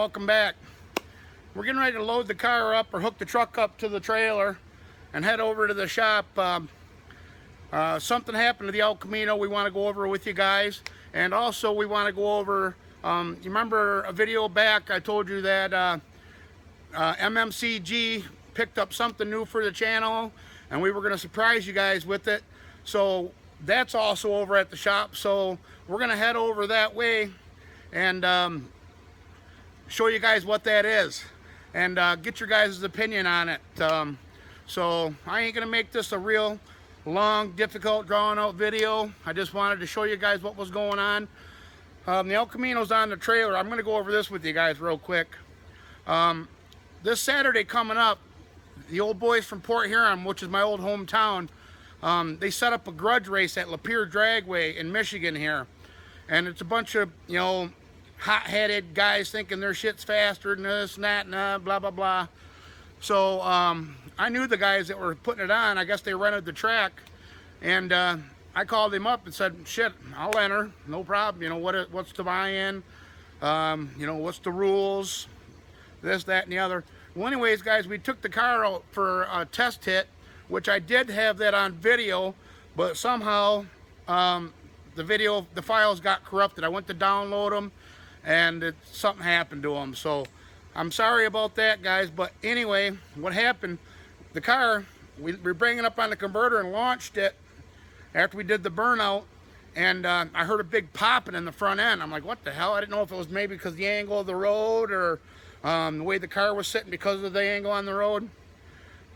welcome back. We're getting ready to load the car up or hook the truck up to the trailer and head over to the shop. Something happened to the El Camino we want to go over with you guys, and also we want to go over, you remember a video back I told you that MMCG picked up something new for the channel and we were going to surprise you guys with it. So that's also over at the shop, so we're going to head over that way and show you guys what that is and get your guys' opinion on it. So I ain't gonna make this a real long, difficult, drawn out video. I just wanted to show you guys what was going on. The El Camino's on the trailer. I'm gonna go over this with you guys real quick. This Saturday coming up, the old boys from Port Huron, which is my old hometown, they set up a grudge race at Lapeer Dragway in Michigan here, and it's a bunch of, you know, hot-headed guys thinking their shit's faster than this and that and blah blah blah. So I knew the guys that were putting it on. I guess they rented the track, and I called him up and said, shit, I'll enter, no problem. You know, what's the buy-in, you know, what's the rules, this, that, and the other. Well, anyways, guys, we took the car out for a test hit, which I did have that on video, but somehow the files got corrupted. I went to download them and something happened to them, so I'm sorry about that, guys. But anyway, what happened, the car, we're bringing it up on the converter and launched it after we did the burnout, and I heard a big popping in the front end. I'm like, what the hell? I didn't know if it was maybe because the angle of the road or the way the car was sitting because of the angle on the road.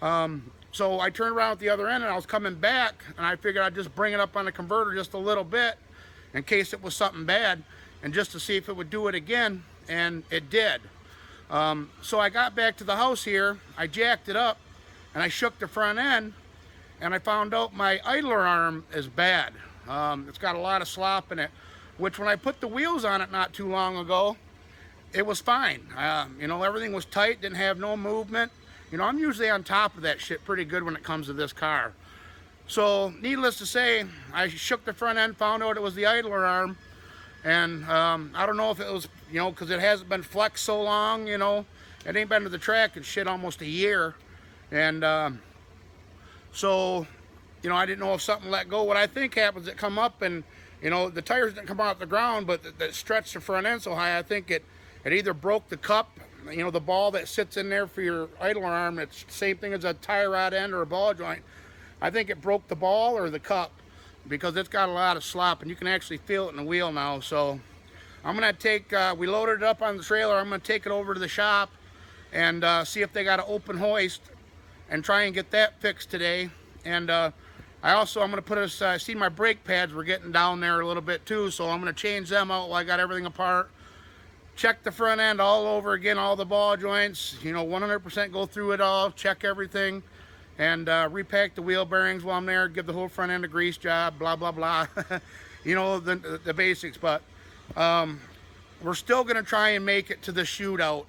So I turned around at the other end and I was coming back, and I figured I'd just bring it up on the converter just a little bit in case it was something bad, and just to see if it would do it again, and it did. So I got back to the house here, I jacked it up, and I shook the front end, and I found out my idler arm is bad. It's got a lot of slop in it, which when I put the wheels on it not too long ago, it was fine. You know, everything was tight, didn't have no movement. You know, I'm usually on top of that shit pretty good when it comes to this car. So needless to say, I shook the front end, found out it was the idler arm. And I don't know if it was, you know, because it hasn't been flexed so long, you know. It ain't been to the track and shit almost a year. And so, you know, I didn't know if something let go. What I think happens, it come up and, you know, the tires didn't come out the ground, but it stretched the front end so high, I think it either broke the cup, you know, the ball that sits in there for your idler arm. It's the same thing as a tie rod end or a ball joint. I think it broke the ball or the cup, because it's got a lot of slop and you can actually feel it in the wheel now. So I'm gonna take, we loaded it up on the trailer, I'm gonna take it over to the shop and see if they got an open hoist and try and get that fixed today. And I'm gonna put us, I see my brake pads were getting down there a little bit too, so I'm gonna change them out while I got everything apart. Check the front end all over again, all the ball joints, you know, 100% go through it all, check everything, and repack the wheel bearings while I'm there, give the whole front end a grease job, blah blah blah. You know, the basics. But we're still gonna try and make it to the shootout.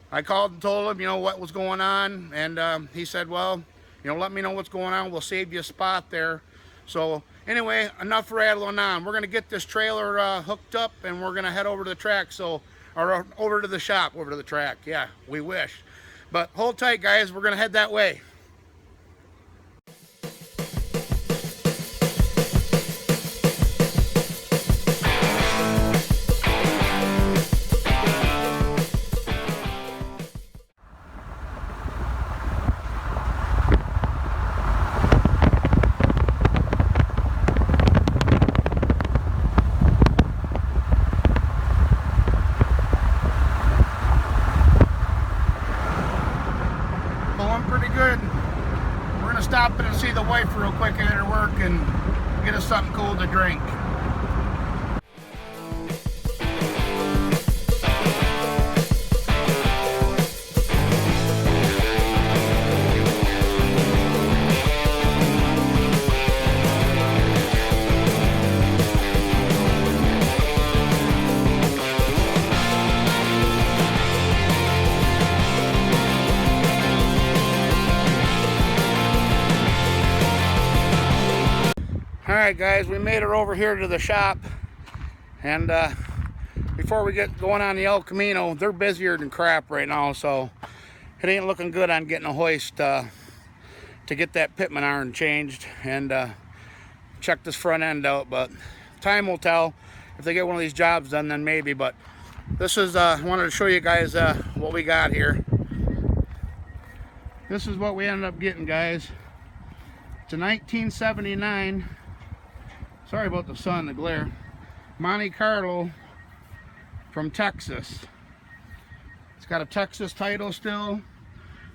I called and told him, you know, what was going on, and he said, well, you know, let me know what's going on, we'll save you a spot there. So anyway, enough rattling on. We're gonna get this trailer hooked up and we're gonna head over to the track, or over to the shop, over to the track. Yeah, we wish. But hold tight, guys, we're gonna head that way. Pretty good. We're gonna stop in and see the wife real quick at her work and get us something cool to drink. Alright guys, we made it over here to the shop, and before we get going on the El Camino, they're busier than crap right now, so it ain't looking good on getting a hoist to get that pitman iron changed and check this front end out. But time will tell. If they get one of these jobs done, then maybe. But this is I wanted to show you guys what we got here. This is what we ended up getting, guys. It's a 1979, sorry about the sun, the glare, Monte Carlo from Texas. It's got a Texas title still.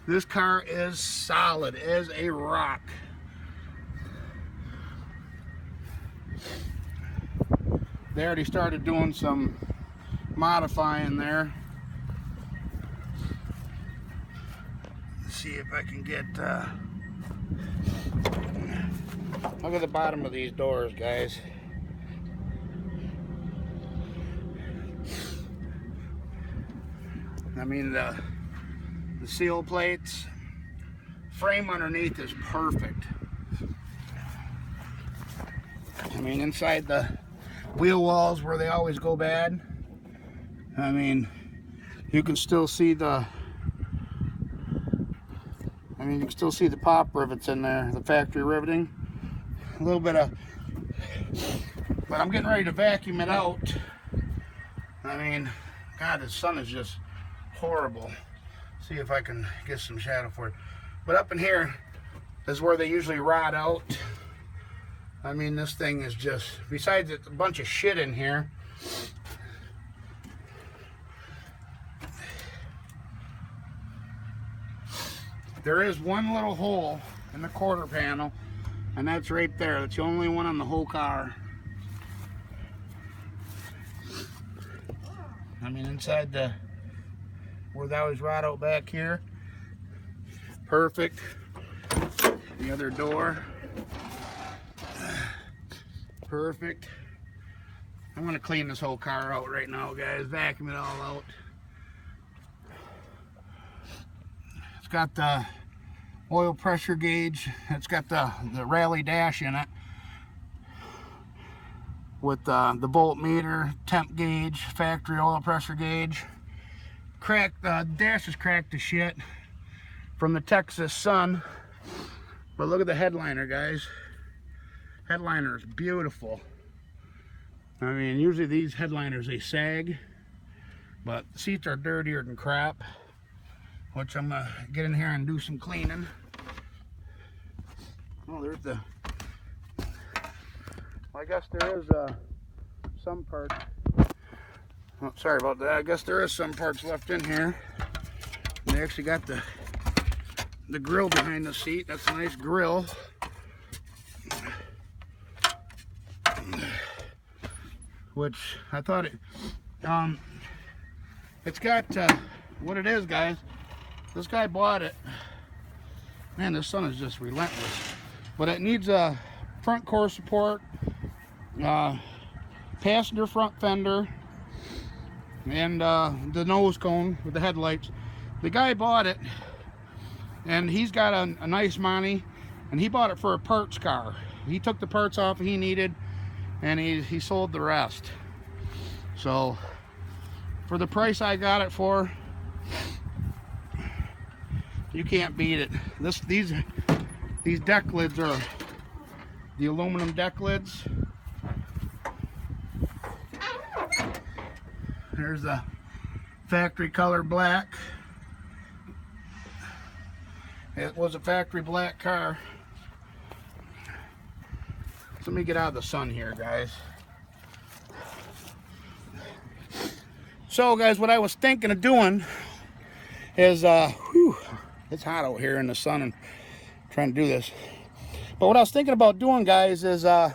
This car is solid as a rock. They already started doing some modifying there. Let's see if I can get look at the bottom of these doors, guys. I mean, the seal plates, frame underneath is perfect. I mean, inside the wheel wells where they always go bad, I mean, you can still see the pop rivets in there, the factory riveting. A little bit of, but I'm getting ready to vacuum it out. I mean, God, the sun is just horrible. See if I can get some shadow for it. But up in here is where they usually rot out. I mean, this thing is just, besides it's a bunch of shit in here, there is one little hole in the quarter panel, and that's right there. That's the only one on the whole car. I mean, inside the, where that was rot out back here, perfect. The other door, perfect. I'm gonna clean this whole car out right now, guys. Vacuum it all out. It's got the oil pressure gauge. It's got the rally dash in it with the voltmeter, temp gauge, factory oil pressure gauge. Cracked, the dash is cracked to shit from the Texas sun. But look at the headliner, guys. Headliner is beautiful. I mean, usually these headliners, they sag, but the seats are dirtier than crap, which I'm gonna get in here and do some cleaning. Oh, there's the, well, I guess there is some parts. Oh, sorry about that. I guess there is some parts left in here. They actually got the grill behind the seat. That's a nice grill. Which I thought it's got what it is, guys. This guy bought it. Man, this sun is just relentless. But it needs a front core support, passenger front fender, and the nose cone with the headlights. The guy bought it, and he's got a nice Monte, and he bought it for a parts car. He took the parts off he needed, and he sold the rest. So for the price I got it for, you can't beat it. These deck lids are the aluminum deck lids. There's the factory color black. It was a factory black car. So let me get out of the sun here, guys. So, guys, what I was thinking of doing is, it's hot out here in the sun and trying to do this. But what I was thinking about doing, guys, is I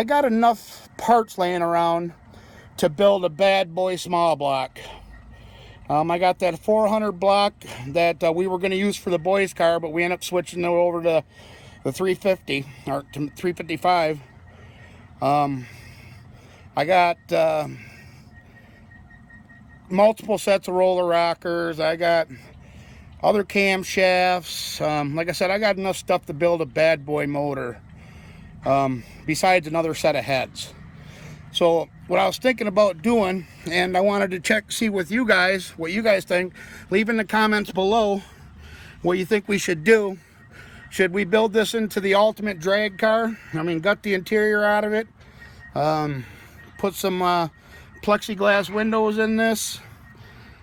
got enough parts laying around to build a bad boy small block. I got that 400 block that we were going to use for the boys' car, but we ended up switching it over to the 350 or to 355. I got multiple sets of roller rockers. I got other camshafts. Like I said, I got enough stuff to build a bad boy motor, besides another set of heads. So what I was thinking about doing, and I wanted to see with you guys what you guys think. Leave in the comments below what you think we should do. Should we build this into the ultimate drag car? I mean, gut the interior out of it, put some plexiglass windows in this,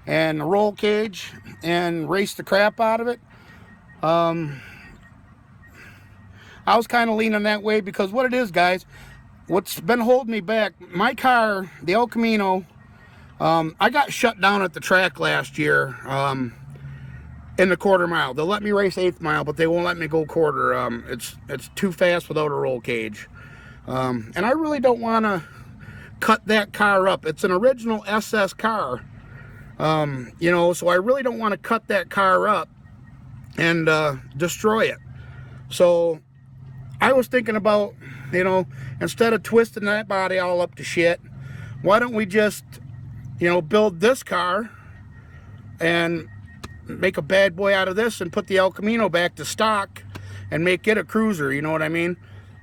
and a roll cage, and race the crap out of it. I was kind of leaning that way because what it is, guys, what's been holding me back, my car, the El Camino, I got shut down at the track last year in the quarter mile. They'll let me race eighth mile, but they won't let me go quarter. It's too fast without a roll cage. And I really don't want to cut that car up. It's an original SS car, you know, so I really don't want to cut that car up and destroy it. So I was thinking about, you know, instead of twisting that body all up to shit, why don't we just, you know, build this car and make a bad boy out of this and put the El Camino back to stock and make it a cruiser, you know what I mean?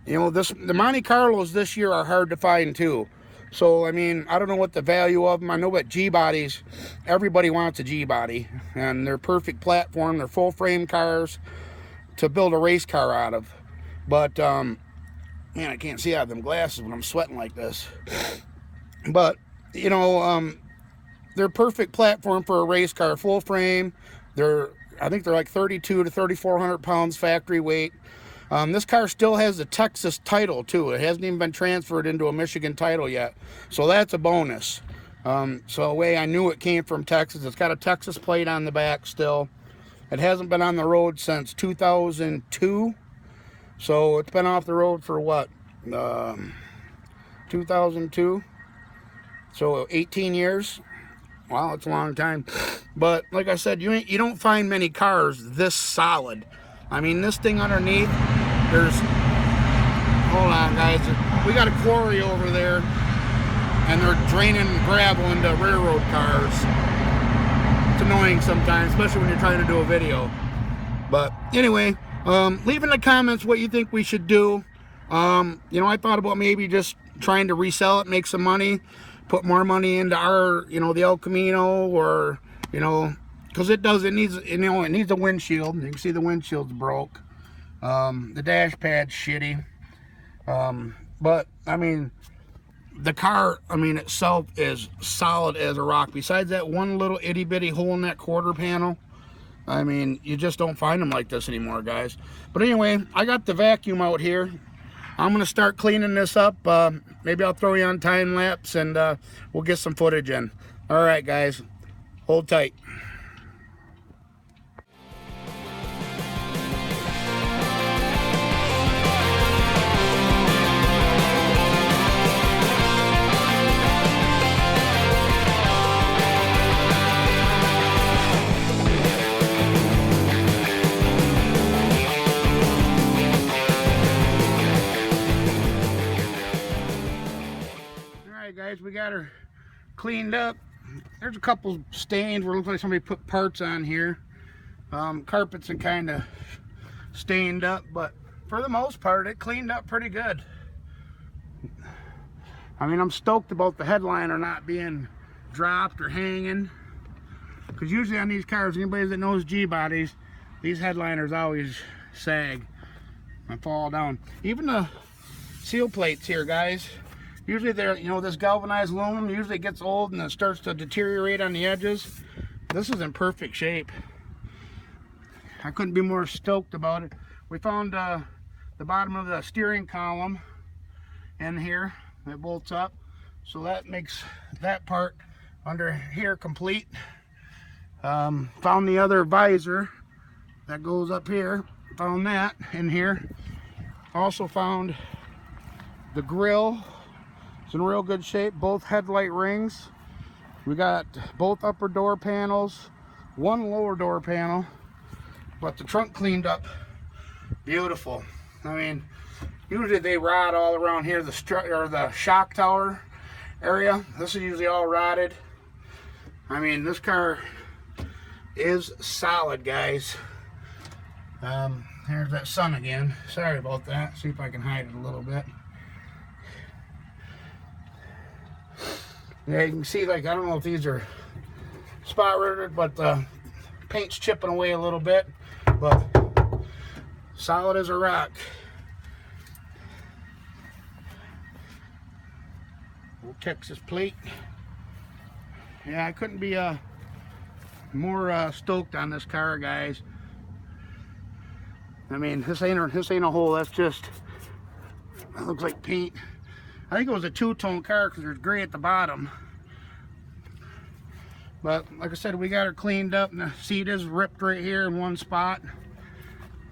You know, the Monte Carlos this year are hard to find too. So, I mean, I don't know what the value of them. I know what G-bodies, everybody wants a G-body, and they're perfect platform. They're full frame cars to build a race car out of. But, man, I can't see out of them glasses when I'm sweating like this. But, you know, they're perfect platform for a race car, full frame. I think they're like 32 to 3,400 pounds factory weight. This car still has the Texas title too. It hasn't even been transferred into a Michigan title yet, so that's a bonus. So the way I knew it came from Texas, it's got a Texas plate on the back still. It hasn't been on the road since 2002, so it's been off the road for what, 2002, so 18 years. Wow, it's a long time. But like I said, you don't find many cars this solid. I mean, this thing underneath, hold on guys, we got a quarry over there, and they're draining gravel into railroad cars. It's annoying sometimes, especially when you're trying to do a video. But anyway, leave in the comments what you think we should do. You know, I thought about maybe just trying to resell it, make some money, put more money into our, you know, the El Camino, or, you know, because it needs a windshield. You can see the windshield's broke. The dash pad's shitty. But I mean, the car, I mean, itself is solid as a rock. Besides that one little itty bitty hole in that quarter panel, I mean, you just don't find them like this anymore, guys. But anyway, I got the vacuum out here. I'm gonna start cleaning this up. Maybe I'll throw you on time lapse, and we'll get some footage in. All right, guys, hold tight. Guys, we got her cleaned up. There's a couple stains where it looks like somebody put parts on here. Carpets are kind of stained up, but for the most part it cleaned up pretty good. I mean, I'm stoked about the headliner not being dropped or hanging, because usually on these cars, anybody that knows G-bodies, these headliners always sag and fall down. Even the seal plates here, guys, usually they're, you know, this galvanized aluminum usually gets old and it starts to deteriorate on the edges. This is in perfect shape. I couldn't be more stoked about it. We found the bottom of the steering column in here. It bolts up, so that makes that part under here complete. Found the other visor that goes up here. Found that in here. Also found the grill. It's in real good shape. Both headlight rings. We got both upper door panels, one lower door panel, but the trunk cleaned up beautiful. I mean, usually they rot all around here, the shock tower area. This is usually all rotted. I mean, this car is solid, guys. There's that sun again. Sorry about that. See if I can hide it a little bit. Yeah, you can see, like, I don't know if these are spot rooted, but the paint's chipping away a little bit, but solid as a rock. Old Texas plate. Yeah, I couldn't be more stoked on this car, guys. I mean, this ain't a hole. That's just, it looks like paint. I think it was a two-tone car because there's gray at the bottom. But like I said, we got her cleaned up, and the seat is ripped right here in one spot.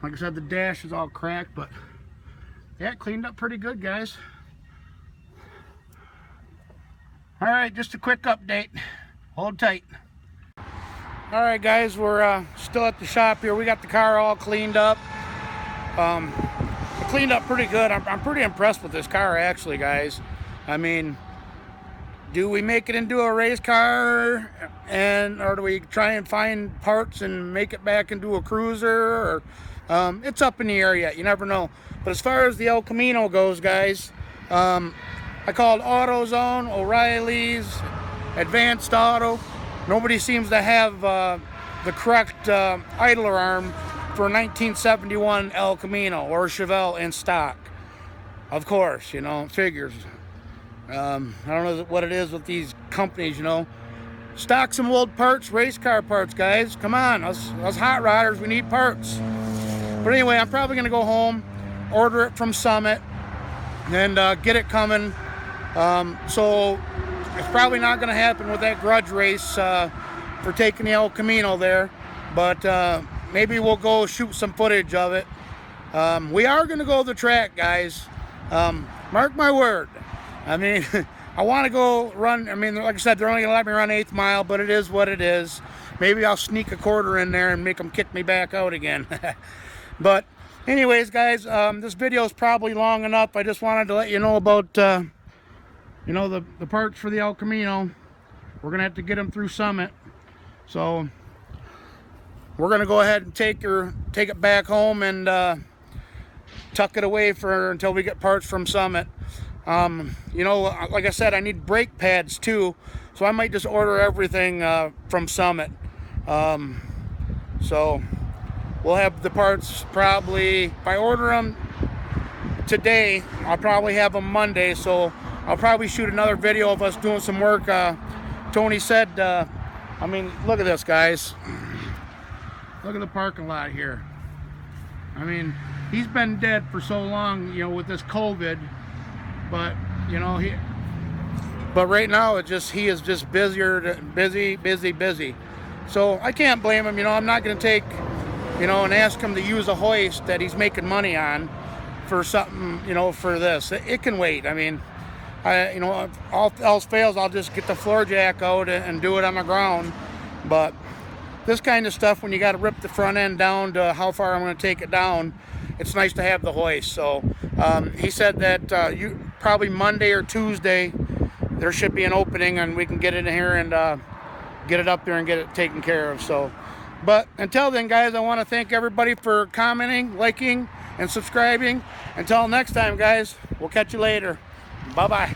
Like I said, the dash is all cracked, but yeah, cleaned up pretty good, guys. All right, just a quick update. Hold tight. All right, guys, we're still at the shop here. We got the car all cleaned up. Cleaned up pretty good. I'm pretty impressed with this car, actually, guys. I mean, do we make it into a race car, or do we try and find parts and make it back into a cruiser? Or it's up in the air yet. You never know. But as far as the El Camino goes, guys, I called AutoZone, O'Reilly's, Advanced Auto. Nobody seems to have the correct idler arm for a 1971 El Camino or Chevelle in stock. Of course, you know, figures. I don't know what it is with these companies, you know. Stock some old parts, race car parts, guys. Come on, us hot rodders, we need parts. But anyway, I'm probably going to go home, order it from Summit, and get it coming. So it's probably not going to happen with that grudge race for taking the El Camino there, but maybe we'll go shoot some footage of it. We are going to go to the track, guys. Mark my word. I mean, I want to go run. I mean, like I said, they're only going to let me run 8th mile, but it is what it is. Maybe I'll sneak a quarter in there and make them kick me back out again. But anyways, guys, this video is probably long enough. I just wanted to let you know about you know, the parts for the El Camino. We're gonna have to get them through Summit, so we're gonna go ahead and take it back home and tuck it away until we get parts from Summit. You know, like I said, I need brake pads too, so I might just order everything from Summit. So we'll have the parts probably, if I order them today, I'll probably have them Monday, so I'll probably shoot another video of us doing some work. Tony said, I mean, look at this, guys. Look at the parking lot here. I mean, he's been dead for so long, you know, with this COVID, but, you know, but right now he is just busy. So I can't blame him. You know, I'm not going to take, you know, and ask him to use a hoist that he's making money on for something, you know, for this. It can wait. I mean, you know, if all else fails, I'll just get the floor jack out and do it on the ground. But this kind of stuff, when you got to rip the front end down to how far I'm going to take it down, it's nice to have the hoist. So he said that probably Monday or Tuesday there should be an opening and we can get in here and get it up there and get it taken care of. So, but until then, guys, I want to thank everybody for commenting, liking, and subscribing. Until next time, guys, we'll catch you later. Bye-bye.